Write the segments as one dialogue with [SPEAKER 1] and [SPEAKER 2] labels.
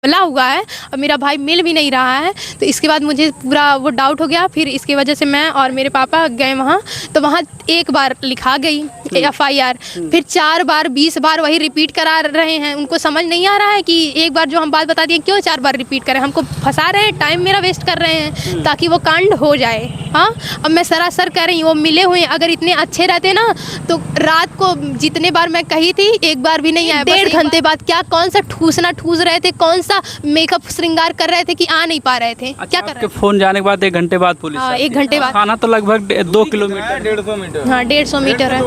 [SPEAKER 1] हमला हुआ है और मेरा भाई मिल भी नहीं रहा है। तो इसके बाद मुझे पूरा वो डाउट हो गया। फिर इसकी वजह से मैं और मेरे पापा गए वहाँ, तो वहाँ एक बार लिखा गई FIR, फिर 4 बार 20 बार वही रिपीट करा रहे हैं। उनको समझ नहीं आ रहा है कि एक बार जो हम बात बता दिए क्यों 4 बार रिपीट करें, हमको फंसा रहे हैं, टाइम मेरा वेस्ट कर रहे हैं ताकि वो कांड हो जाए। हाँ, अब मैं सरासर कह रही हूँ वो मिले हुए, अगर इतने अच्छे रहते ना तो रात को जितने बार मैं कही थी एक बार भी नहीं आया। 1.5 घंटे बाद क्या कौन सा ठूसना ठूस रहे थे, कौन सा मेकअप श्रृंगार कर रहे थे कि आ नहीं पा रहे थे। क्या कर रहे थे?
[SPEAKER 2] फोन जाने के बाद 1 घंटे बाद पुलिस?
[SPEAKER 1] हाँ, 1 घंटे बाद।
[SPEAKER 2] खाना तो लगभग 2 किलोमीटर,
[SPEAKER 3] 150 मीटर।
[SPEAKER 1] हाँ, 150 मीटर है।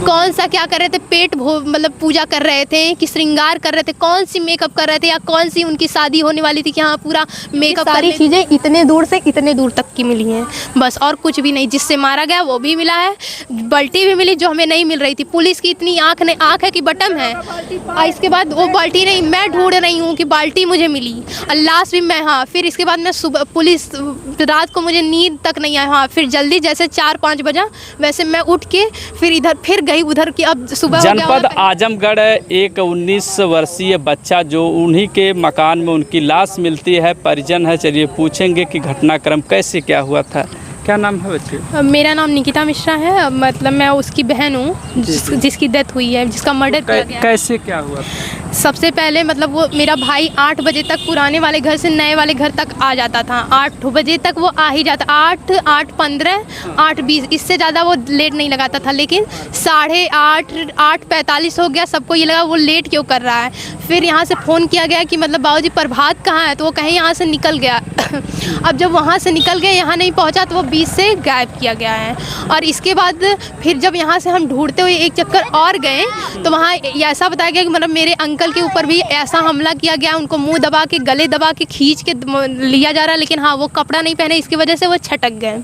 [SPEAKER 1] कौन सा क्या कर रहे थे, पेट मतलब पूजा कर रहे थे कि श्रृंगार कर रहे थे, कौन सी मेकअप कर रहे थे, या कौन सी उनकी शादी होने वाली थी कि हाँ पूरा मेकअप। सारी चीज़ें इतने दूर से इतने दूर तक की मिली हैं, बस और कुछ भी नहीं। जिससे मारा गया वो भी मिला है, बाल्टी भी मिली जो हमें नहीं मिल रही थी। पुलिस की इतनी आँख है कि बटन है, और इसके बाद वो बाल्टी नहीं, मैं ढूंढ रही हूँ कि बाल्टी मुझे मिली, और लास्ट भी मैं। हाँ, फिर इसके बाद मैं सुबह पुलिस, रात को मुझे नींद तक नहीं आया। हाँ, फिर जल्दी जैसे 4-5 बजा वैसे मैं उठ के फिर इधर फिर गई उधर की। अब सुबह
[SPEAKER 2] जनपद आजमगढ़ एक 19 वर्षीय बच्चा जो उन्हीं के मकान में उनकी लाश मिलती है, परिजन है। चलिए पूछेंगे कि घटनाक्रम कैसे क्या हुआ था। क्या नाम है बच्चे?
[SPEAKER 1] मेरा नाम निकिता मिश्रा है, मतलब मैं उसकी बहन हूँ जिसकी डेथ हुई है, जिसका मर्डर किया गया।
[SPEAKER 2] कैसे क्या हुआ?
[SPEAKER 1] सबसे पहले मतलब वो मेरा भाई 8 बजे तक पुराने वाले घर से नए वाले घर तक आ जाता था। 8 बजे तक वो आ ही जाता, 8:15, 8:20, इससे ज़्यादा वो लेट नहीं लगाता था। लेकिन 8:30, 8:45 हो गया, सबको ये लगा वो लेट क्यों कर रहा है। फिर यहाँ से फ़ोन किया गया कि मतलब बाबूजी प्रभात कहाँ है, तो वो कहीं यहाँ से निकल गया। अब जब वहाँ से निकल गए, यहाँ नहीं पहुँचा, तो वो बीच से गायब किया गया है। और इसके बाद फिर जब यहाँ से हम ढूंढते हुए एक चक्कर और गए, तो वहाँ ऐसा बताया गया कि मतलब मेरे अंकल के ऊपर भी ऐसा हमला किया गया, उनको मुंह दबा के, गले दबा के खींच के लिया जा रहा है। लेकिन हाँ, वो कपड़ा नहीं पहने, इसकी वजह से वो छटक गए।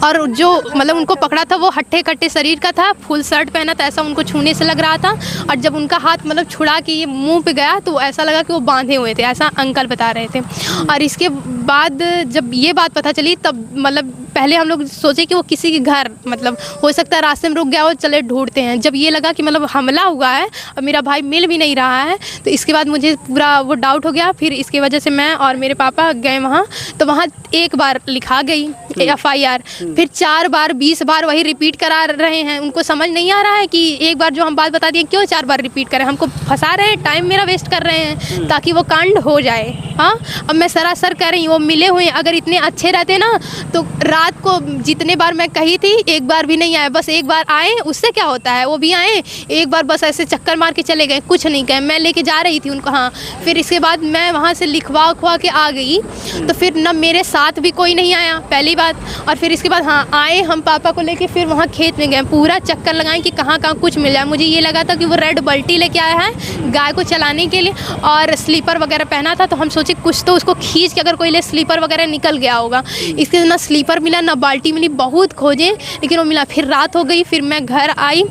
[SPEAKER 1] और जो मतलब उनको पकड़ा था वो हट्टे कट्टे शरीर का था, फुल शर्ट पहना था, ऐसा उनको छूने से लग रहा था। और जब उनका हाथ मतलब छुड़ा के ये मुंह पे गया तो ऐसा लगा कि वो बांधे हुए थे, ऐसा अंकल बता रहे थे। और इसके बाद जब ये बात पता चली, तब मतलब पहले हम लोग सोचे कि वो किसी के घर, मतलब हो सकता है रास्ते में रुक गया हो, चले ढूंढते हैं। जब ये लगा कि मतलब हमला हुआ है और मेरा भाई मिल भी नहीं रहा है, तो इसके बाद मुझे पूरा वो डाउट हो गया। फिर इसकी वजह से मैं और मेरे पापा गए वहाँ, तो वहाँ एक बार लिखा गई FIR, फिर 4 बार 20 बार वही रिपीट करा रहे हैं। उनको समझ नहीं आ रहा है कि एक बार जो हम बात बता दिए क्यों 4 बार रिपीट करें, हमको फंसा रहे हैं, टाइम मेरा वेस्ट कर रहे हैं ताकि वो कांड हो जाए। हाँ, अब मैं सरासर कह रही हूँ वो मिले हुए, अगर इतने अच्छे रहते ना तो रात को जितने बार मैं कही थी एक बार भी नहीं आए। बस एक बार आए, उससे क्या होता है, वो भी आए एक बार, बस ऐसे चक्कर मार के चले गए, कुछ नहीं कहे। मैं लेके जा रही थी उनको। हाँ, फिर इसके बाद मैं वहाँ से लिखवा के आ गई, तो फिर न मेरे साथ भी कोई नहीं आया, पहली बात। और फिर इसके बाद हाँ आए हम पापा को लेके, फिर वहाँ खेत में गए, पूरा चक्कर लगाएं कि कहाँ कहाँ कुछ मिल जाए। मुझे ये लगा था कि वो रेड बाल्टी लेके आया है गाय को चलाने के लिए, और स्लीपर वगैरह पहना था, तो हम सोचे कुछ तो उसको खींच के अगर कोई ले स्लीपर वगैरह निकल गया होगा। इसके ना स्लीपर मिला ना बाल्टी मिली, बहुत खोजे लेकिन वो मिला। फिर रात हो गई, फिर मैं घर आई,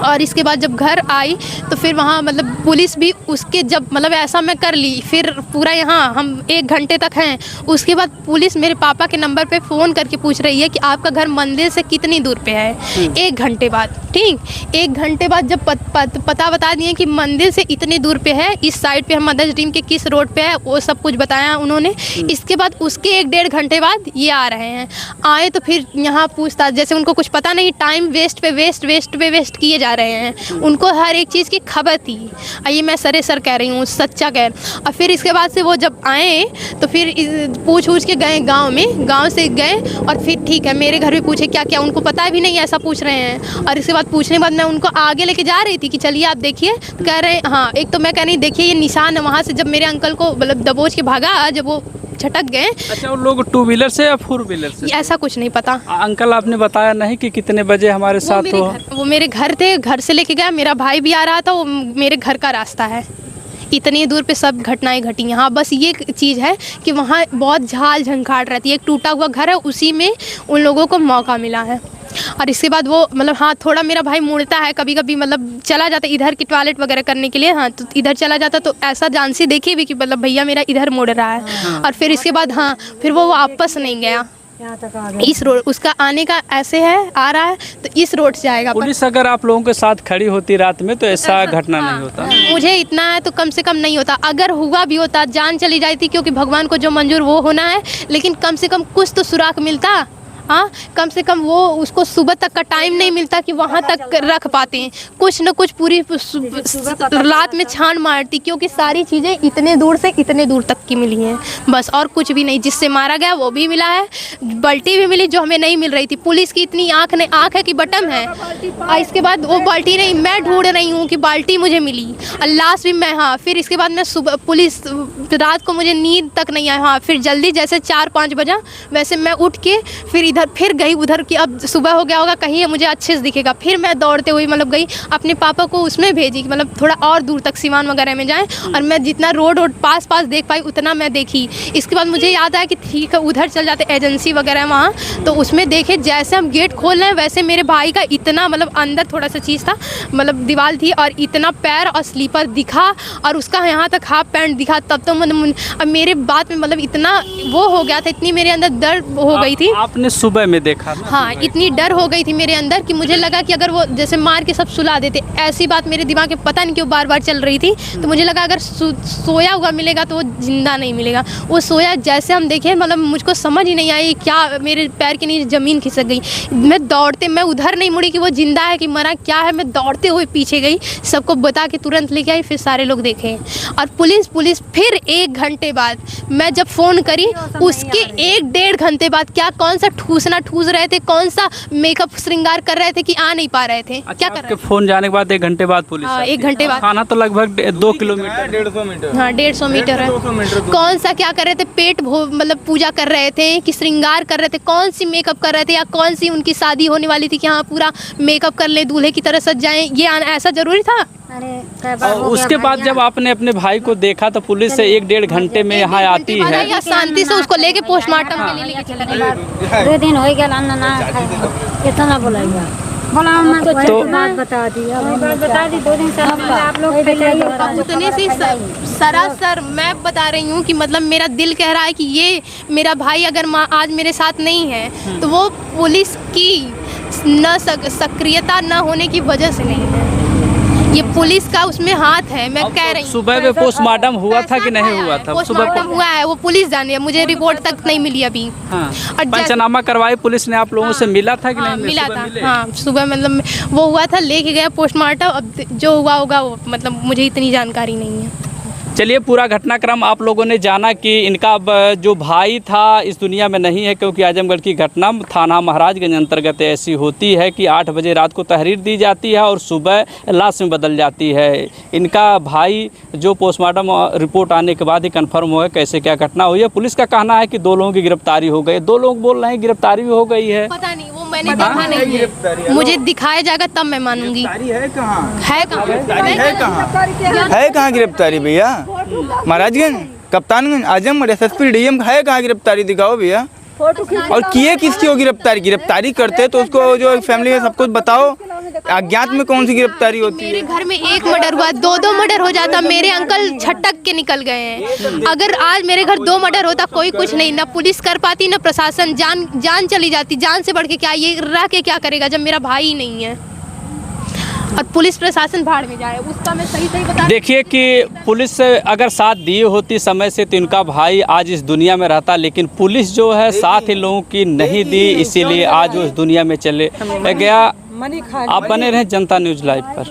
[SPEAKER 1] और इसके बाद जब घर आई तो फिर वहाँ मतलब पुलिस भी उसके, जब मतलब ऐसा मैं कर ली, फिर पूरा यहाँ हम 1 घंटे तक हैं। उसके बाद पुलिस मेरे पापा के नंबर पे फ़ोन करके पूछ रही है कि आपका घर मंदिर से कितनी दूर पे है। 1 घंटे बाद, ठीक 1 घंटे बाद जब पता बता दिए कि मंदिर से इतनी दूर पे है, इस साइड पे हम मदर्स ड्रीम के किस रोड पे है, वो सब कुछ बताया उन्होंने। इसके बाद उसके 1-1.5 घंटे बाद ये आ रहे हैं। आए तो फिर यहाँ पूछताछ, जैसे उनको कुछ पता नहीं, टाइम वेस्ट पे वेस्ट किए जा रहे हैं। उनको हर एक चीज़ की खबर थी, ये मैं सर कह रही हूँ, सच्चा कह। और फिर इसके बाद से वो जब आए तो फिर पूछ के गए गांव से गए, और फिर ठीक है मेरे घर भी पूछे क्या क्या, उनको पता भी नहीं ऐसा पूछ रहे हैं। और इसके बाद पूछने के बाद मैं उनको आगे लेके जा रही थी कि चलिए आप देखिए, तो कह रहे हैं हाँ। एक तो मैं कह रही देखिए ये निशान है वहाँ से, जब मेरे अंकल को मतलब दबोच के भागा, जब वो छटक गए।
[SPEAKER 2] अच्छा, वो लोग 2 व्हीलर से या 4 व्हीलर से?
[SPEAKER 1] ऐसा कुछ नहीं पता।
[SPEAKER 2] अंकल आपने बताया नहीं कि कितने बजे हमारे साथ हो?
[SPEAKER 1] वो मेरे घर थे, घर से लेके गया, मेरा भाई भी आ रहा था, वो मेरे घर का रास्ता है। इतनी दूर पे सब घटनाएं घटी हैं। हाँ, बस ये चीज़ है कि वहाँ बहुत झाल झंखाड़ रहती है, एक टूटा हुआ घर है, उसी में उन लोगों को मौका मिला है। और इसके बाद वो मतलब हाँ थोड़ा मेरा भाई मुड़ता है कभी कभी, मतलब चला जाता इधर की टॉयलेट वगैरह करने के लिए, हाँ तो इधर चला जाता, तो ऐसा जान से देखी भी कि मतलब भैया मेरा इधर मुड़ रहा है। और फिर इसके बाद हाँ फिर वो वापस नहीं गया, इस रोड उसका आने का ऐसे है, आ रहा है तो इस रोड से आएगा।
[SPEAKER 2] पुलिस अगर आप लोगों के साथ खड़ी होती रात में तो ऐसा घटना नहीं होता।
[SPEAKER 1] मुझे इतना है तो कम से कम नहीं होता, अगर हुआ भी होता जान चली जाती, क्योंकि भगवान को जो मंजूर वो होना है, लेकिन कम से कम कुछ तो सुराग मिलता। हाँ, कम से कम वो उसको सुबह तक का टाइम नहीं मिलता कि वहाँ तक रख पाते हैं, कुछ न कुछ पूरी रात में छान मारती, क्योंकि सारी चीज़ें इतने दूर से इतने दूर तक की मिली हैं बस, और कुछ भी नहीं। जिससे मारा गया वो भी मिला है, बाल्टी भी मिली जो हमें नहीं मिल रही थी। पुलिस की इतनी आँख है कि बटन है, और इसके बाद वो बाल्टी नहीं, मैं ढूंढ रही हूँ कि बाल्टी मुझे मिली, और लास्ट भी मैं, हाँ फिर इसके बाद मैं सुबह, पुलिस रात को मुझे नींद तक नहीं आया। हाँ, फिर जल्दी जैसे 4-5 बजा वैसे मैं उठ के फिर गई उधर की, अब सुबह हो गया होगा कहीं मुझे अच्छे से दिखेगा, फिर मैं दौड़ते हुए मतलब गई, अपने पापा को उसमें भेजी कि मतलब थोड़ा और दूर तक सिवान वगैरह में जाएं, और मैं जितना रोड पास देख पाई उतना मैं देखी। इसके बाद मुझे याद आया कि ठीक है उधर चल जाते, एजेंसी वगैरह वहाँ, तो उसमें देखे जैसे हम गेट खोल रहे हैं वैसे मेरे भाई का इतना मतलब अंदर थोड़ा सा चीज़ था, मतलब दीवार थी, और इतना पैर और स्लीपर दिखा, और उसका यहाँ तक हाफ पैंट दिखा। तब तो मतलब अब मेरे बात में मतलब इतना वो हो गया था, इतनी मेरे अंदर दर्द हो गई थी।
[SPEAKER 2] आपने सुबह में देखा?
[SPEAKER 1] हाँ, इतनी डर हो गई थी मेरे अंदर कि मुझे लगा कि अगर वो जैसे मार के सब सुला देते, ऐसी बात मेरे दिमाग में पता नहीं क्यों बार बार चल रही थी। तो मुझे लगा अगर सोया हुआ मिलेगा तो वो जिंदा नहीं मिलेगा। वो सोया जैसे हम देखे, मतलब मुझको समझ ही नहीं आई क्या, मेरे पैर के नीचे ज़मीन खिसक गई। मैं उधर नहीं मुड़ी कि वो जिंदा है कि मरा क्या है, मैं दौड़ते हुए पीछे गई, सबको बता के तुरंत लेके आई, फिर सारे लोग देखे। और पुलिस फिर 1 घंटे बाद मैं जब फ़ोन करी, उसके 1-1.5 घंटे बाद क्या कौन सा ठूस रहे थे, कौन सा मेकअप श्रृंगार कर रहे थे कि आ नहीं पा रहे थे।
[SPEAKER 2] अच्छा,
[SPEAKER 1] क्या कर रहे थे?
[SPEAKER 2] फोन जाने के बाद 1 घंटे बाद पुलिस?
[SPEAKER 1] हाँ, 1 घंटे बाद।
[SPEAKER 2] खाना तो लगभग 2 किलोमीटर,
[SPEAKER 3] 150 मीटर।
[SPEAKER 1] हाँ, 150 मीटर है। कौन सा क्या कर रहे थे, पेट मतलब पूजा कर रहे थे कि श्रृंगार कर रहे थे, कौन सी मेकअप कर रहे थे, या कौन सी उनकी शादी होने वाली थी कि हाँ पूरा मेकअप कर ले, दूल्हे की तरह सज जाएं, ये ऐसा जरूरी था?
[SPEAKER 2] और उसके बाद जब आपने अपने भाई को देखा तो पुलिस से 1-1.5 घंटे में यहाँ आती है,
[SPEAKER 1] या शांति से उसको लेके पोस्टमार्टम के लिए लेके चला गया।
[SPEAKER 4] 2 दिन हो गया ना कितना बोलेगा, बोला हमने तो बात बता दी, बता दी 2 दिन से आप लोग
[SPEAKER 1] उतने से सरासर मैं बता रही हूँ कि मतलब मेरा दिल कह रहा है कि ये मेरा भाई अगर आज मेरे साथ नहीं है तो वो पुलिस की न सक्रियता न होने की वजह से नहीं है, ये पुलिस का उसमें हाथ है। मैं कह रही हूँ
[SPEAKER 2] सुबह में पोस्टमार्टम हुआ था कि नहीं हुआ था?
[SPEAKER 1] पोस्टमार्टम हुआ है, वो पुलिस जाने, मुझे रिपोर्ट तक नहीं मिली अभी।
[SPEAKER 2] हाँ,
[SPEAKER 1] और
[SPEAKER 2] पंचनामा करवाई पुलिस ने, आप लोगों से मिला था कि
[SPEAKER 1] हाँ,
[SPEAKER 2] नहीं?
[SPEAKER 1] मिला था। हाँ, सुबह मतलब वो हुआ था, लेके गया पोस्टमार्टम, अब जो हुआ होगा वो मतलब मुझे इतनी जानकारी नहीं है।
[SPEAKER 2] चलिए, पूरा घटनाक्रम आप लोगों ने जाना कि इनका जो भाई था इस दुनिया में नहीं है, क्योंकि आजमगढ़ की घटना थाना महाराजगंज अंतर्गत ऐसी होती है कि 8 बजे रात को तहरीर दी जाती है और सुबह लाश में बदल जाती है। इनका भाई जो पोस्टमार्टम रिपोर्ट आने के बाद ही कंफर्म हुआ कैसे क्या घटना हुई है। पुलिस का कहना है कि 2 लोगों की गिरफ्तारी हो गई, 2 लोग बोल रहे हैं गिरफ्तारी भी हो गई है।
[SPEAKER 1] पता नहीं, वो मैंने देखा नहीं है, मुझे दिखाया जाएगा तब मैं मानूंगी।
[SPEAKER 3] है कहाँ?
[SPEAKER 1] है कहाँ?
[SPEAKER 3] है कहाँ गिरफ्तारी भैया? महाराजगंज, कप्तानगंज, आजमगढ़, SSP DM है कहाँ गिरफ्तारी? दिखाओ भैया। और किए किसकी हो गिरफ्तारी करते तो उसको जो फैमिली है सब कुछ बताओ। अज्ञात में कौन सी गिरफ्तारी होती है?
[SPEAKER 1] मेरे घर में 1 मर्डर हुआ, 2 मर्डर हो जाता, मेरे अंकल छटक के निकल गए हैं। अगर आज मेरे घर 2 मर्डर होता, कोई कुछ नहीं, ना पुलिस कर पाती ना प्रशासन, जान चली जाती। जान से बढ़ के क्या, ये रह के क्या करेगा जब मेरा भाई ही नहीं है, और पुलिस प्रशासन भाड़ में जाए। उसका मैं सही बता।
[SPEAKER 2] देखिए कि पुलिस अगर साथ दिए होती समय से तो इनका भाई आज इस दुनिया में रहता, लेकिन पुलिस जो है साथ इन लोगों की नहीं दी, इसीलिए आज वो इस दुनिया में चले गया। आप बने रहें जनता न्यूज़ लाइव पर।